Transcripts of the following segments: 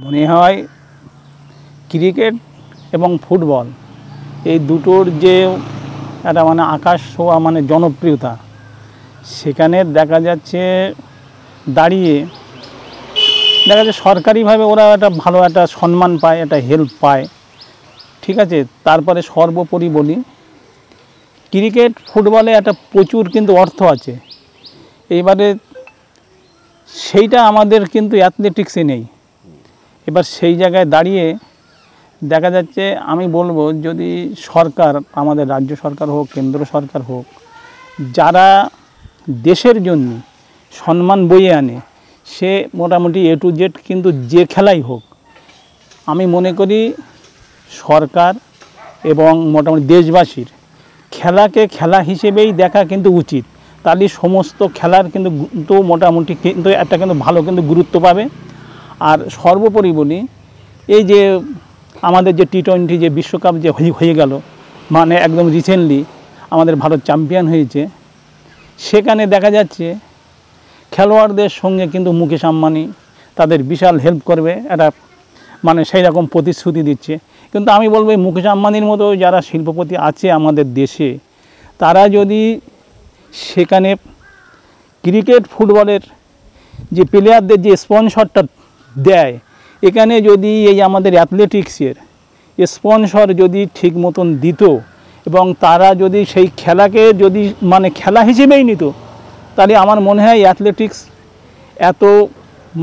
মনে হয় ক্রিকেট এবং ফুটবল এই দুটোর যে একটা মানে আকাশ ছোঁয়া মানে জনপ্রিয়তা, সেখানে দেখা যাচ্ছে দাঁড়িয়ে দেখা যাচ্ছে সরকারিভাবে ওরা একটা ভালো একটা সম্মান পায়, একটা হেল্প পায়, ঠিক আছে। তারপরে সর্বোপরি বলি, ক্রিকেট ফুটবলে একটা প্রচুর কিন্তু অর্থ আছে। এইবারে সেইটা আমাদের কিন্তু অ্যাথলেটিক্সে নেই। এবার সেই জায়গায় দাঁড়িয়ে দেখা যাচ্ছে, আমি বলবো যদি সরকার, আমাদের রাজ্য সরকার হোক, কেন্দ্র সরকার হোক, যারা দেশের জন্য সম্মান বয়ে আনে, সে মোটামুটি A to Z কিন্তু যে খেলাই হোক, আমি মনে করি সরকার এবং মোটামুটি দেশবাসীর খেলাকে খেলা হিসেবেই দেখা কিন্তু উচিত। তাহলে সমস্ত খেলার কিন্তু মোটামুটি কিন্তু একটা কিন্তু ভালো কিন্তু গুরুত্ব পাবে। আর সর্বোপরি বলি, এই যে আমাদের যে T20 যে বিশ্বকাপ যে হয়ে গেল, মানে একদম রিসেন্টলি আমাদের ভারত চ্যাম্পিয়ন হয়েছে, সেখানে দেখা যাচ্ছে খেলোয়াড়দের সঙ্গে কিন্তু মুকেশ আম্বানি তাদের বিশাল হেল্প করবে, একটা মানে সেই রকম প্রতিশ্রুতি দিচ্ছে। কিন্তু আমি বলবো এই মুকেশ আম্বানির মতো যারা শিল্পপতি আছে আমাদের দেশে, তারা যদি সেখানে ক্রিকেট ফুটবলের যে প্লেয়ারদের যে স্পন্সরটা দেয়, এখানে যদি এই আমাদের অ্যাথলেটিক্সের স্পন্সর যদি ঠিক মতন দিত এবং তারা যদি সেই খেলাকে যদি মানে খেলা হিসেবেই নিত, তাহলে আমার মনে হয় অ্যাথলেটিক্স এত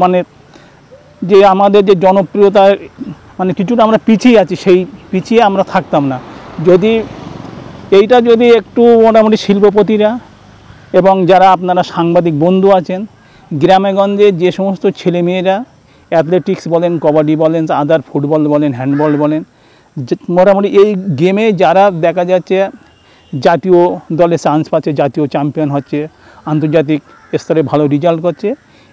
মানে যে আমাদের যে জনপ্রিয়তা মানে কিছুটা আমরা পিছিয়ে আছি, সেই পিছিয়ে আমরা থাকতাম না যদি এইটা যদি একটু মোটামুটি শিল্পপতিরা এবং যারা আপনারা সাংবাদিক বন্ধু আছেন, গ্রামেগঞ্জে যে সমস্ত ছেলেমেয়েরা অ্যাথলেটিক্স বলেন, কবাডি বলেন, আদার ফুটবল বলেন, হ্যান্ডবল বলেন, মোটামুটি এই গেমে যারা দেখা যাচ্ছে জাতীয় দলে চান্স পাচ্ছে, জাতীয় চ্যাম্পিয়ন হচ্ছে, আন্তর্জাতিক স্তরে ভালো রেজাল্ট করছে,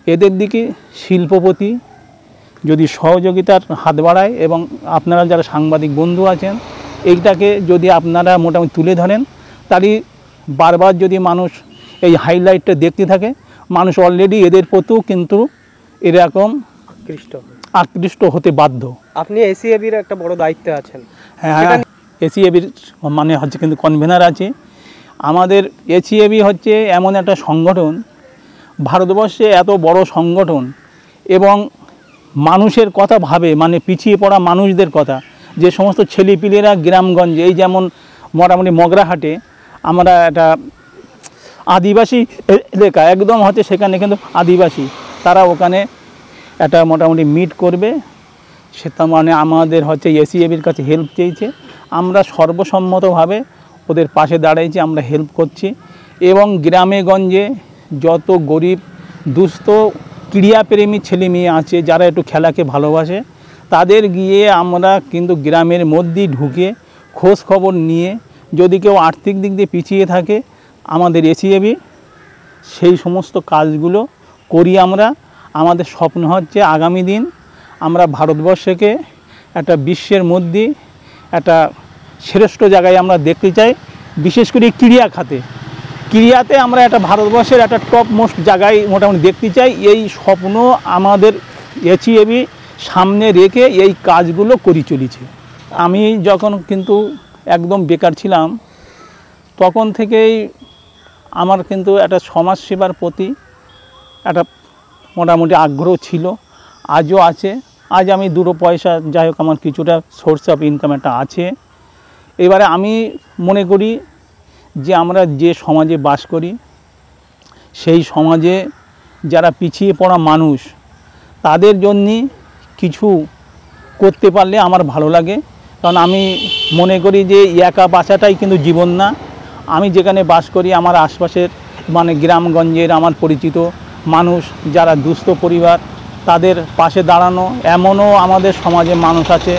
এদের দিকে শিল্পপতি যদি সহযোগিতার হাত বাড়ায় এবং আপনারা যারা সাংবাদিক বন্ধু আছেন এইটাকে যদি আপনারা মোটামুটি তুলে ধরেন, তাহলে বারবার যদি মানুষ এই হাইলাইটটা দেখতে থাকে, মানুষ অলরেডি এদের প্রতিও কিন্তু এরকম আকৃষ্ট হতে বাধ্য। আপনি এসিএবির একটা বড় দায়িত্বে আছেন। হ্যাঁ, এসিএবির মানে হচ্ছে কিন্তু কনভেনার আছে। আমাদের এসিএবি হচ্ছে এমন একটা সংগঠন, ভারতবর্ষে এত বড় সংগঠন এবং মানুষের কথা ভাবে, মানে পিছিয়ে পড়া মানুষদের কথা, যে সমস্ত ছেলেপিলেরা গ্রামগঞ্জে, এই যেমন মোটামুটি মগরাহাটে আমরা একটা আদিবাসী এলাকা একদম হচ্ছে, সেখানে কিন্তু আদিবাসী তারা ওখানে একটা মোটামুটি মিট করবে, সেটা মানে আমাদের হচ্ছে এসিএবির কাছে হেল্প চেয়েছে, আমরা সর্বসম্মতভাবে ওদের পাশে দাঁড়াইছি, আমরা হেল্প করছি। এবং গ্রামে গঞ্জে যত গরিব দুস্থ ক্রীড়াপ্রেমী ছেলে মেয়ে আছে যারা একটু খেলাকে ভালোবাসে, তাদের গিয়ে আমরা কিন্তু গ্রামের মধ্যেই ঢুকে খোঁজ খবর নিয়ে, যদি কেউ আর্থিক দিক দিয়ে পিছিয়ে থাকে, আমাদের এসিএবি সেই সমস্ত কাজগুলো করি আমরা। আমাদের স্বপ্ন হচ্ছে আগামী দিন আমরা ভারতবর্ষকে একটা বিশ্বের মধ্যে একটা শ্রেষ্ঠ জায়গায় আমরা দেখতে চাই, বিশেষ করে ক্রীড়া খাতে, ক্রীড়াতে আমরা একটা ভারতবর্ষের একটা টপ মোস্ট জায়গায় মোটামুটি দেখতে চাই। এই স্বপ্ন আমাদের এসিএবি সামনে রেখে এই কাজগুলো করে চলেছে। আমি যখন কিন্তু একদম বেকার ছিলাম, তখন থেকেই আমার কিন্তু একটা সমাজসেবার প্রতি একটা মোটামুটি আগ্রহ ছিল, আজও আছে। আজ আমি দুটো পয়সা যাই হোক আমার কিছুটা সোর্স অফ ইনকাম একটা আছে। এবারে আমি মনে করি যে আমরা যে সমাজে বাস করি, সেই সমাজে যারা পিছিয়ে পড়া মানুষ, তাদের জন্যে কিছু করতে পারলে আমার ভালো লাগে। কারণ আমি মনে করি যে একা বাঁচাটাই কিন্তু জীবন না। আমি যেখানে বাস করি, আমার আশপাশের মানে গ্রামগঞ্জের আমার পরিচিত মানুষ যারা দুস্থ পরিবার, তাদের পাশে দাঁড়ানো, এমনও আমাদের সমাজে মানুষ আছে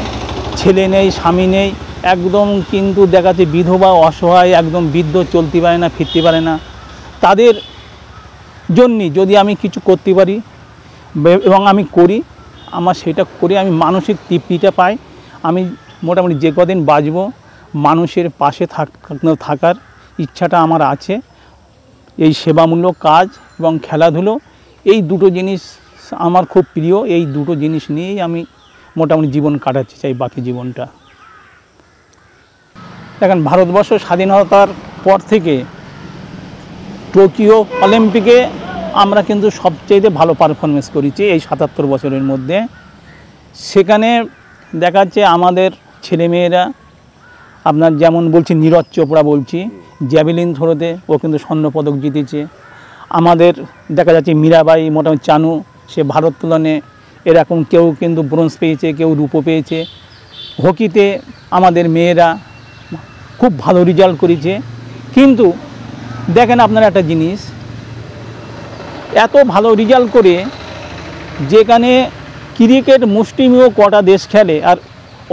ছেলে নেই, স্বামী নেই, একদম কিন্তু দেখাচ্ছে বিধবা, অসহায়, একদম বৃদ্ধ, চলতে পারে না, ফিরতে পারে না। তাদের জন্য যদি আমি কিছু করতে পারি এবং আমি করি, আমার সেটা করে আমি মানসিক তৃপ্তিটা পাই। আমি মোটামুটি যে কদিন বাঁচব মানুষের পাশে থাকার ইচ্ছাটা আমার আছে। এই সেবামূলক কাজ এবং খেলাধুলো, এই দুটো জিনিস আমার খুব প্রিয়। এই দুটো জিনিস নিয়েই আমি মোটামুটি জীবন কাটাতে চাই বাকি জীবনটা। দেখেন, ভারতবর্ষ স্বাধীনতার পর থেকে টোকিও অলিম্পিকে আমরা কিন্তু সবচেয়ে ভালো পারফরমেন্স করেছি এই ৭৭ বছরের মধ্যে। সেখানে দেখা যাচ্ছে আমাদের ছেলেমেয়েরা, আপনার যেমন বলছি নীরজ চোপড়া বলছি, জ্যাভেলিন থ্রোতে ও কিন্তু স্বর্ণপদক জিতেছে। আমাদের দেখা যাচ্ছে মীরাবাই, মোটামুটি চানু, সে ভারোত্তোলনে এরকম কেউ কিন্তু ব্রোঞ্জ পেয়েছে, কেউ রূপো পেয়েছে। হকিতে আমাদের মেয়েরা খুব ভালো রেজাল্ট করেছে। কিন্তু দেখেন আপনারা একটা জিনিস, এত ভালো রেজাল্ট করে যেখানে ক্রিকেট মুষ্টিমেয় কটা দেশ খেলে, আর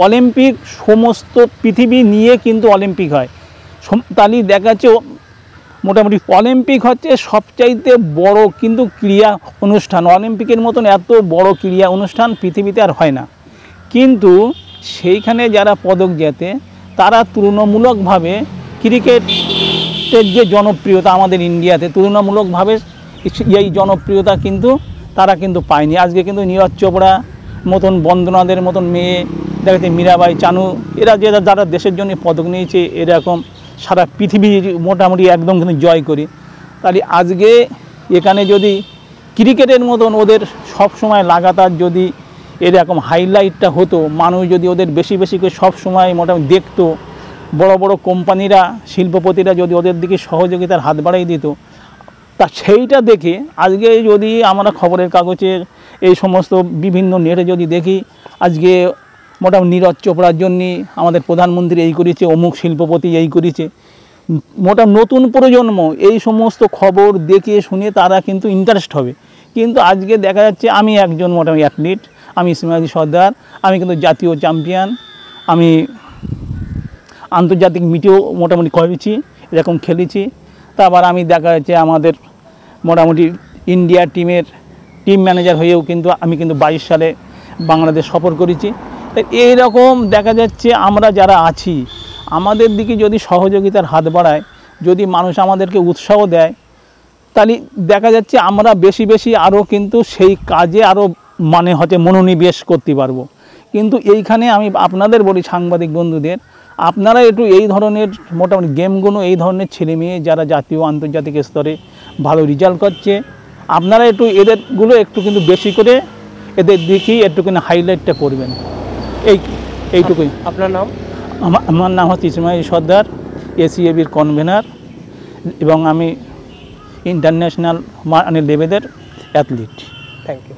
অলিম্পিক সমস্ত পৃথিবী নিয়ে কিন্তু অলিম্পিক হয়। তাহলে দেখা যাচ্ছে মোটামুটি অলিম্পিক হচ্ছে সবচাইতে বড় কিন্তু ক্রীড়া অনুষ্ঠান। অলিম্পিকের মতন এত বড় ক্রীড়া অনুষ্ঠান পৃথিবীতে আর হয় না। কিন্তু সেইখানে যারা পদক জেতে তারা তুলনামূলকভাবে ক্রিকেটের যে জনপ্রিয়তা আমাদের ইন্ডিয়াতে তুলনামূলকভাবে এই জনপ্রিয়তা কিন্তু তারা কিন্তু পায়নি। আজকে কিন্তু নীরজ চোপড়া মতন, বন্দনাদের মতন মেয়ে, দেখা যাচ্ছে মীরাবাই, চানু, এরা যারা দেশের জন্য পদক নিয়েছে, এরকম সারা পৃথিবীর মোটামুটি একদম কিন্তু জয় করি। তাহলে আজকে এখানে যদি ক্রিকেটের মতন ওদের সব সময় লাগাতার যদি এরকম হাইলাইটটা হতো, মানুষ যদি ওদের বেশি বেশি করে সব সময় মোটামুটি দেখতো, বড় বড় কোম্পানিরা, শিল্পপতিরা যদি ওদের দিকে সহযোগিতার হাত বাড়াই দিত, তা সেইটা দেখে আজকে যদি আমরা খবরের কাগজের এই সমস্ত বিভিন্ন নেটে যদি দেখি, আজকে মোটামুটি নীরজ চোপড়ার জন্যে আমাদের প্রধানমন্ত্রী এই করেছে, অমুক শিল্পপতি এই করেছে, মোটামুটি নতুন প্রজন্ম এই সমস্ত খবর দেখে শুনে তারা কিন্তু ইন্টারেস্ট হবে। কিন্তু আজকে দেখা যাচ্ছে আমি একজন মোটামুটি অ্যাথলিট, আমি ইসমাইল সর্দার, আমি কিন্তু জাতীয় চ্যাম্পিয়ন, আমি আন্তর্জাতিক মিটেও মোটামুটি করেছি, এরকম খেলেছি। তারপর আমি দেখা যাচ্ছে আমাদের মোটামুটি ইন্ডিয়া টিমের টিম ম্যানেজার হয়েও কিন্তু আমি কিন্তু 22 সালে বাংলাদেশ সফর করেছি। তাই এইরকম দেখা যাচ্ছে আমরা যারা আছি, আমাদের দিকে যদি সহযোগিতার হাত বাড়ায়, যদি মানুষ আমাদেরকে উৎসাহ দেয়, তাহলে দেখা যাচ্ছে আমরা বেশি বেশি আরও কিন্তু সেই কাজে আরও মানে হচ্ছে মনোনিবেশ করতে পারবো। কিন্তু এইখানে আমি আপনাদের বলি, সাংবাদিক বন্ধুদের, আপনারা একটু এই ধরনের মোটামুটি গেমগুলো, এই ধরনের ছেলে মেয়ে যারা জাতীয় আন্তর্জাতিক স্তরে ভালো রেজাল্ট করছে, আপনারা একটু এদেরগুলো একটু কিন্তু বেশি করে এদের দিকেই একটুখানি হাইলাইটটা করবেন। এইটুকুই। আপনার নাম? আমার নাম হচ্ছে ইসমাইল সর্দার, এসিএবির কনভেনার, এবং আমি ইন্টারন্যাশনাল লেভেলের অ্যাথলিট। Thank you.